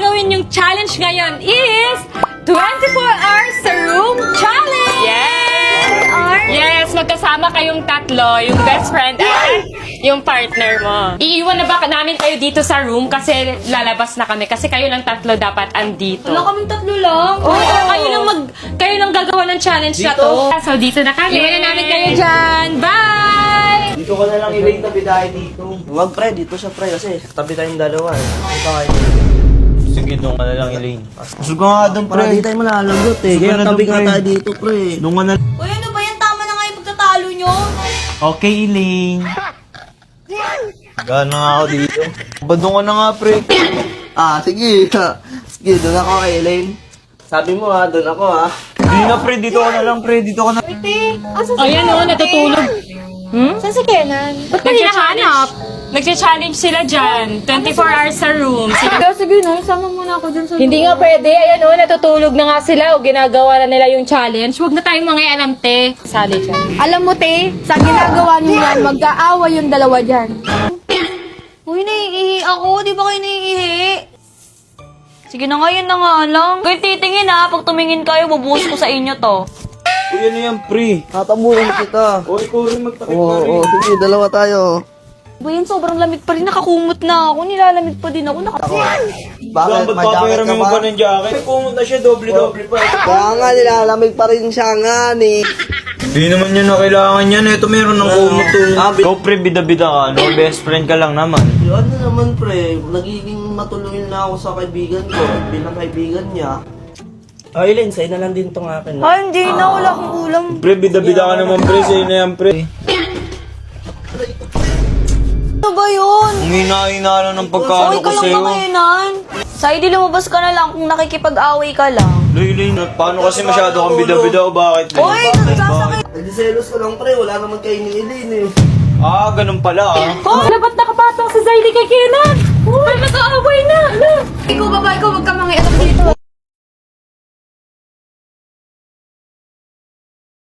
gagawin yung challenge ngayon is 24 hours sa room challenge! Yes, magkasama kayong tatlo, yung best friend at yung partner mo. Iiwan na ba namin kayo dito sa room kasi lalabas na kami kasi kayo lang tatlo dapat andito. Wala kaming tatlo lang. Oo, kayo lang gagawa ng challenge na to. So dito na kami. Iwan na namin kayo dyan. Bye! Dito ka na lang Elaine, tabi tayo dito. Huwag pre, dito siya pre kasi tabi tayong dalawa. Dito kayo. Sige, doon ka na lang, Elaine. Gusto ko nga doon, Para di pre. tayo malalagot eh. Sige, Kaya na tabi doon, nga pre. tayo dito pre. Doon ka na. Uy, ano ba yan? Tama na nga yung pagtatalo nyo. Okay, Elaine. Gana nga ako dito. Ba doon ka na nga, pre? Sige. Sige, doon ako kay Elaine. Sabi mo doon ako Hindi na, pre. Dito ka na lang, pre. Dito ka na. Ayan o, natutulog. Saan si Kenan? Ba't pa hinahanap? Nagcha-challenge sila dyan. 24 hours sa room. Sige, no. Sama muna ako dun sa... Hindi nga pwede. Ayan o, natutulog na nga sila o ginagawa na nila yung challenge. Huwag na tayong mga alam, te. Sali dyan. Alam mo, te, sa ginagawa niyo yan, mag-aaway yung dalawa dyan. Uy, naiihi ako. Di ba kayo naiihi? Sige na nga, yun na nga lang. Kayo titingin pag tumingin kayo, bubuhos ko sa inyo to. Uy, ano yan, pre? Tatamulan kita. O, ikaw rin magtakip Oo, ka rin. sige, dalawa tayo. Uy, yun, sobrang lamig pa rin. Nakakumot na ako. Nilalamig pa din ako. Bakit? Ba't May jacket papayaram ka mo ba? pa ng jacket? May kumot na siya, doble-doble pa. Kaya nga, nilalamig pa rin siya nga ni. Hindi naman yun na kailangan yan. Ito meron ng kumot to. Ikaw, pre, bida-bida ka. No? Best friend ka lang naman. Ano naman pre, nagiging matulungin na ako sa kaibigan ko bilang kaibigan niya. Elaine, sa'yo na lang din tong akin. Ay, hindi na. Wala akong ulam. Pre, bida-bida ka naman, pre. Sa'yo na yan, pre. Ano ba yun? Ang hina-hina lang ng pagkano Uy, ko ka lang sa'yo. makainan. Say, di lumabas ka na lang kung nakikipag-away ka lang. Elaine, paano kasi masyado kang bida-bida o bakit? Uy, nagsasakit. Nagsiselos ko lang pre, wala naman kayo ni Elaine eh. Ganun pala Oh, dapat nakapasok si Zayli kay Kenan. Ay, nag-aaway na. Ikaw, babae ko, wag ka mga